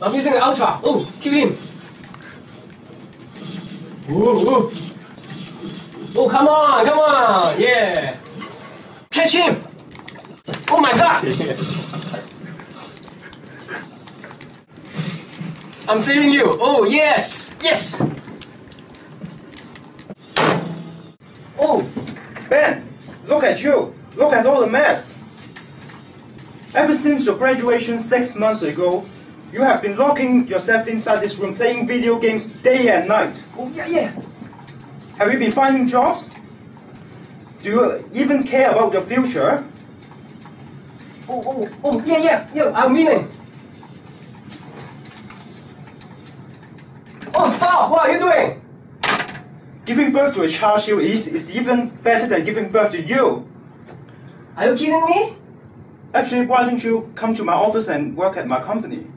I'm using the Ultra. Oh, keep him. Ooh. Oh, come on, come on. Yeah. Catch him. Oh my God. I'm saving you. Oh, yes. Yes. Oh. Ben, look at you. Look at all the mess. Ever since your graduation 6 months ago, you have been locking yourself inside this room playing video games day and night. Oh, yeah. Have you been finding jobs? Do you even care about your future? Oh, yeah, I'm winning. Oh, stop! What are you doing? Giving birth to a child is even better than giving birth to you. Are you kidding me? Actually, why don't you come to my office and work at my company?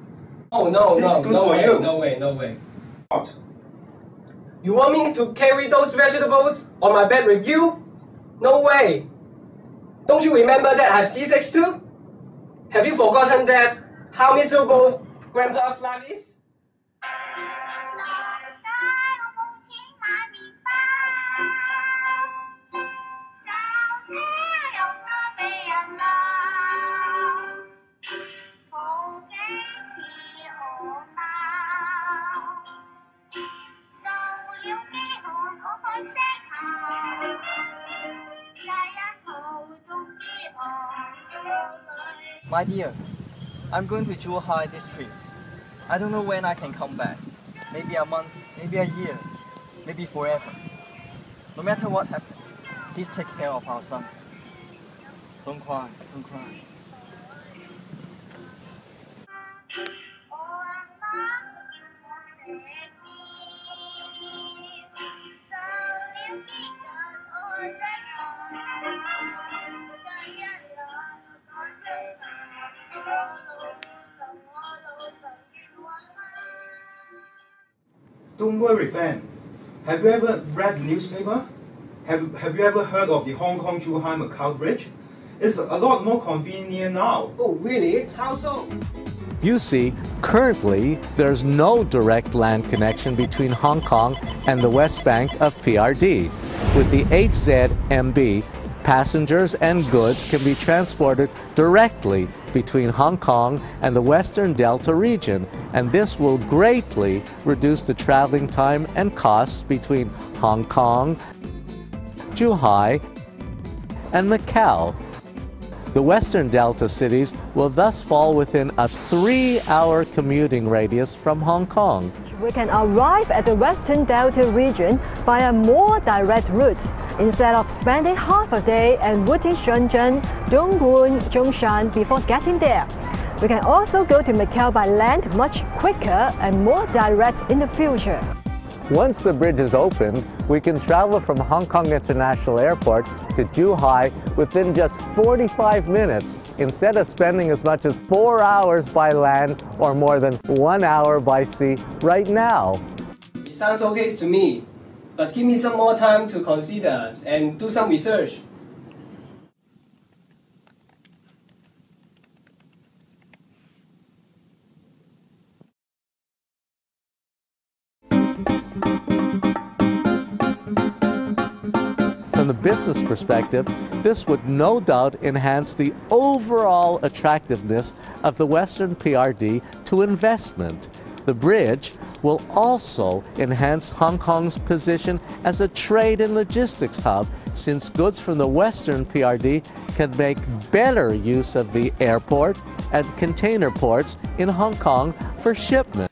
Oh, no, this is good for way, you. No way. What? You want me to carry those vegetables on my bed with you? No way. Don't you remember that I have C6 too? Have you forgotten that? How miserable Grandpa's life is? My dear, I'm going to Zhuhai this trip. I don't know when I can come back. Maybe a month, maybe a year, maybe forever. No matter what happens, please take care of our son. Don't cry, don't cry. Don't worry, Ben. Have you ever read the newspaper? Have you ever heard of the Hong Kong Zhuhai Macau Bridge? It's a lot more convenient now. Oh, really? How so? You see, currently there's no direct land connection between Hong Kong and the West Bank of PRD. With the HZMB, passengers and goods can be transported directly between Hong Kong and the Western Delta region, and this will greatly reduce the traveling time and costs between Hong Kong, Zhuhai, and Macau. The Western Delta cities will thus fall within a 3-hour commuting radius from Hong Kong. We can arrive at the Western Delta region by a more direct route, instead of spending half a day and routing Shenzhen, Dongguan, Zhongshan before getting there. We can also go to Macau by land much quicker and more direct in the future. Once the bridge is opened, we can travel from Hong Kong International Airport to Zhuhai within just 45 minutes, instead of spending as much as 4 hours by land or more than 1 hour by sea right now. It sounds okay to me, but give me some more time to consider and do some research. From the business perspective, this would no doubt enhance the overall attractiveness of the Western PRD to investment. The bridge will also enhance Hong Kong's position as a trade and logistics hub, since goods from the Western PRD can make better use of the airport and container ports in Hong Kong for shipment.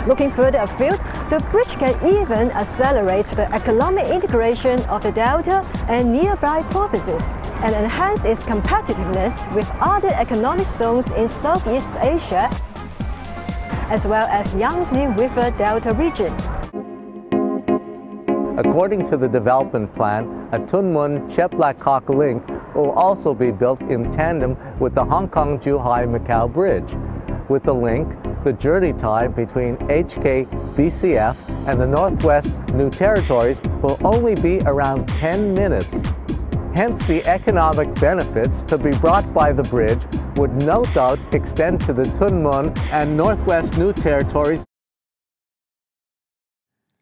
Looking further afield, the bridge can even accelerate the economic integration of the Delta and nearby provinces and enhance its competitiveness with other economic zones in Southeast Asia, as well as Yangtze River Delta region. According to the development plan, a Tuen Mun Chek Lap Kok link will also be built in tandem with the Hong Kong-Zhuhai-Macau Bridge. With the link, the journey time between HK-BCF and the Northwest New Territories will only be around 10 minutes. Hence, the economic benefits to be brought by the bridge would no doubt extend to the Tunmun and Northwest New Territories.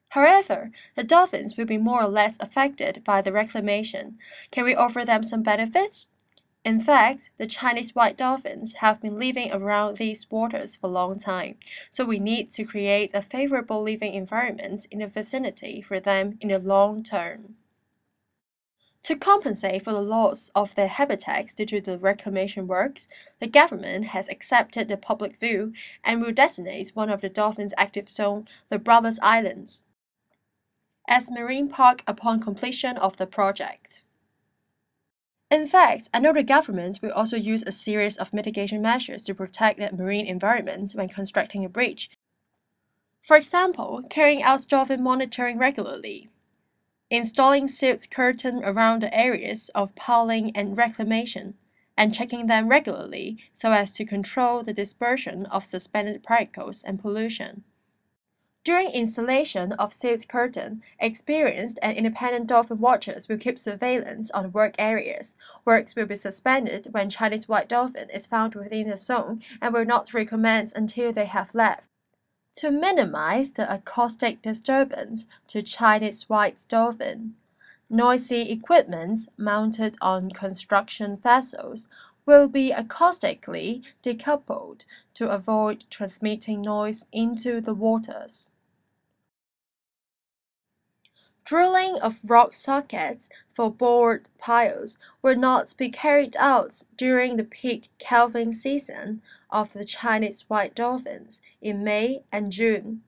However, the dolphins will be more or less affected by the reclamation. Can we offer them some benefits? In fact, the Chinese white dolphins have been living around these waters for a long time, so we need to create a favorable living environment in the vicinity for them in the long term. To compensate for the loss of their habitats due to the reclamation works, the government has accepted the public view and will designate one of the dolphins' active zone, the Brothers Islands, as marine park upon completion of the project. In fact, I know the government will also use a series of mitigation measures to protect the marine environment when constructing a bridge. For example, carrying out dolphin monitoring regularly, installing silt curtain around the areas of piling and reclamation, and checking them regularly so as to control the dispersion of suspended particles and pollution. During installation of silt curtain, experienced and independent dolphin watchers will keep surveillance on work areas. Works will be suspended when Chinese white dolphin is found within the zone and will not recommence until they have left. To minimize the acoustic disturbance to Chinese white dolphin, noisy equipment mounted on construction vessels will be acoustically decoupled to avoid transmitting noise into the waters. Drilling of rock sockets for bored piles will not be carried out during the peak calving season of the Chinese white dolphins in May and June.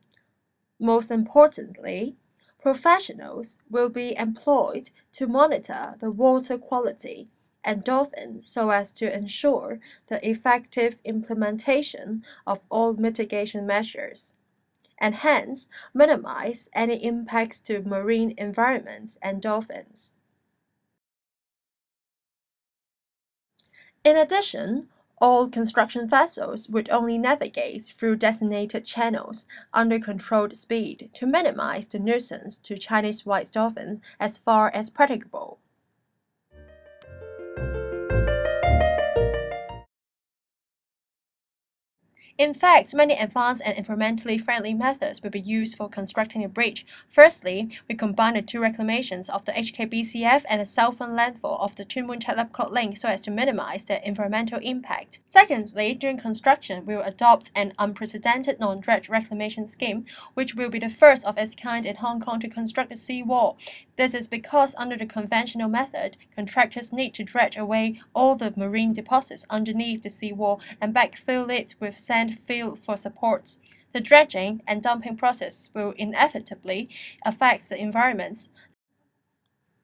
Most importantly, professionals will be employed to monitor the water quality and dolphins so as to ensure the effective implementation of all mitigation measures, and hence minimize any impacts to marine environments and dolphins. In addition, all construction vessels would only navigate through designated channels under controlled speed to minimize the nuisance to Chinese white dolphins as far as practicable. In fact, many advanced and environmentally friendly methods will be used for constructing a bridge. Firstly, we combine the two reclamations of the HKBCF and the southern landfall of the Tunmun Chatlapkot link so as to minimize their environmental impact. Secondly, during construction, we will adopt an unprecedented non-dredge reclamation scheme, which will be the first of its kind in Hong Kong to construct a seawall. This is because under the conventional method, contractors need to dredge away all the marine deposits underneath the seawall and backfill it with sand filled for supports. The dredging and dumping process will inevitably affect the environment.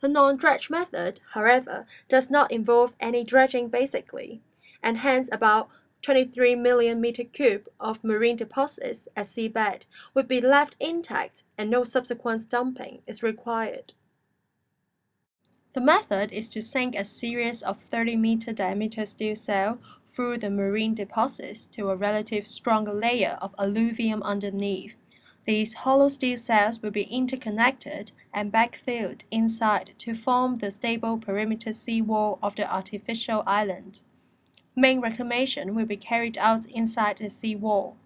The non-dredge method, however, does not involve any dredging basically, and hence about 23 million meter cube of marine deposits at seabed would be left intact and no subsequent dumping is required. The method is to sink a series of 30-meter diameter steel sail through the marine deposits to a relatively stronger layer of alluvium underneath. These hollow steel cells will be interconnected and backfilled inside to form the stable perimeter seawall of the artificial island. Main reclamation will be carried out inside the seawall.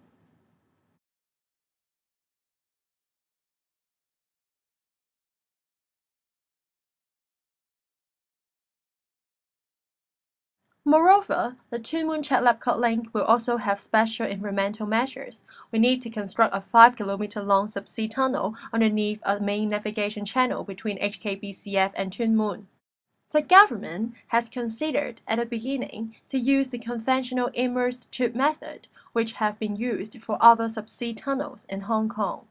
Moreover, the Tunmun Chatlapkot link will also have special environmental measures. We need to construct a 5-kilometer long subsea tunnel underneath a main navigation channel between HKBCF and Tunmun. The government has considered at the beginning to use the conventional immersed tube method, which have been used for other subsea tunnels in Hong Kong.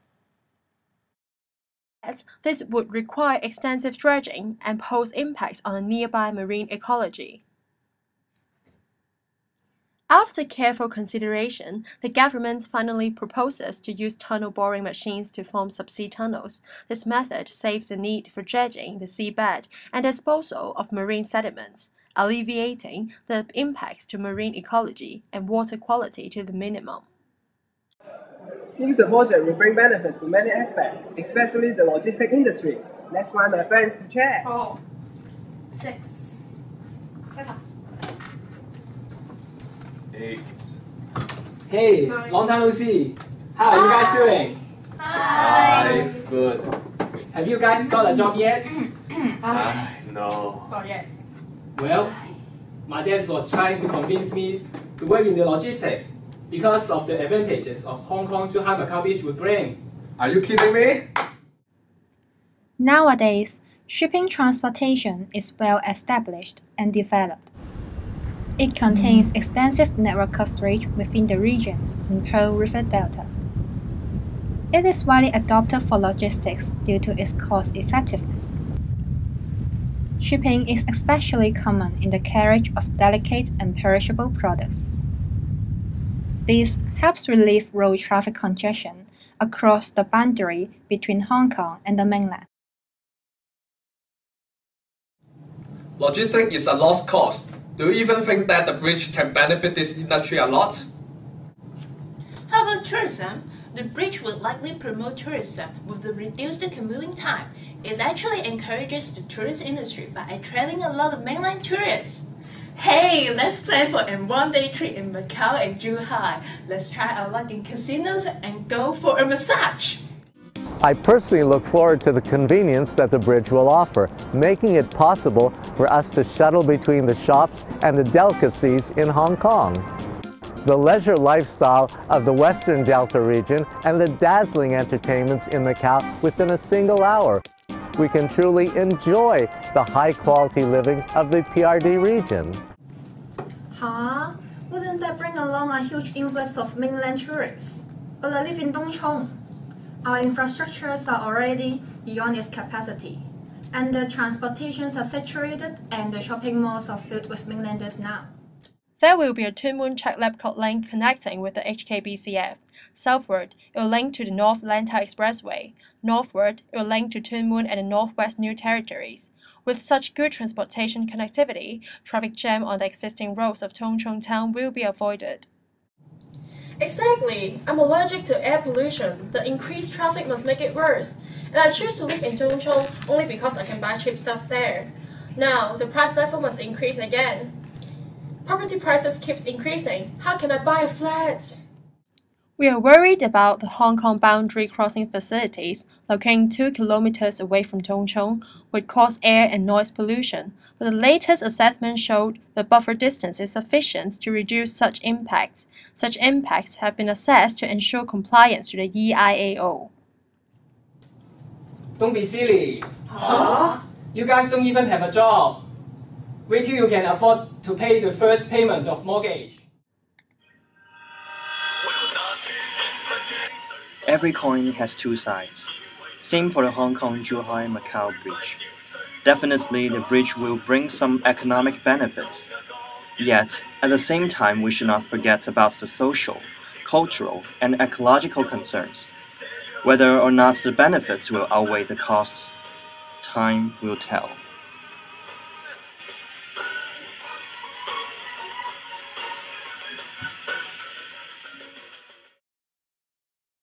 This would require extensive dredging and pose impacts on the nearby marine ecology. After careful consideration, the government finally proposes to use tunnel boring machines to form subsea tunnels. This method saves the need for dredging the seabed and disposal of marine sediments, alleviating the impacts to marine ecology and water quality to the minimum. Seems the project will bring benefits to many aspects, especially the logistic industry. Let's find my friends to chat. 5, 6, 7. Hey, long time no see. How are you guys doing? Hi. Good. Have you guys got a job yet? No. Not yet. Well, my dad was trying to convince me to work in the logistics because of the advantages of Hong Kong to Macau Beach would bring. Are you kidding me? Nowadays, shipping transportation is well established and developed. It contains extensive network coverage within the regions in Pearl River Delta. It is widely adopted for logistics due to its cost effectiveness. Shipping is especially common in the carriage of delicate and perishable products. This helps relieve road traffic congestion across the boundary between Hong Kong and the mainland. Logistics is a lost cause. Do you even think that the bridge can benefit this industry a lot? How about tourism? The bridge would likely promote tourism with the reduced commuting time. It actually encourages the tourist industry by attracting a lot of mainland tourists. Hey, let's plan for a one-day trip in Macau and Zhuhai. Let's try our luck in casinos and go for a massage. I personally look forward to the convenience that the bridge will offer, making it possible for us to shuttle between the shops and the delicacies in Hong Kong. The leisure lifestyle of the Western Delta region and the dazzling entertainments in Macau within a single hour. We can truly enjoy the high-quality living of the PRD region. Huh? Wouldn't that bring along a huge influx of mainland tourists? But I live in Dongchong. Our infrastructures are already beyond its capacity, and the transportations are saturated and the shopping malls are filled with mainlanders now. There will be a Tuen Mun Chek-Lap Kok link connecting with the HKBCF. Southward, it will link to the North Lantau Expressway. Northward, it will link to Tuen Mun and the Northwest New Territories. With such good transportation connectivity, traffic jam on the existing roads of Tung Chung Town will be avoided. Exactly. I'm allergic to air pollution. The increased traffic must make it worse. And I choose to live in Dongchong only because I can buy cheap stuff there. Now, the price level must increase again. Property prices keeps increasing. How can I buy a flat? We are worried about the Hong Kong boundary crossing facilities located 2 kilometers away from Dongchong would cause air and noise pollution, but the latest assessment showed the buffer distance is sufficient to reduce such impacts. Such impacts have been assessed to ensure compliance to the EIAO. Don't be silly. Huh? You guys don't even have a job. Wait till you can afford to pay the first payment of mortgage. Every coin has two sides. Same for the Hong Kong-Zhuhai-Macau bridge. Definitely, the bridge will bring some economic benefits. Yet, at the same time, we should not forget about the social, cultural, and ecological concerns. Whether or not the benefits will outweigh the costs, time will tell.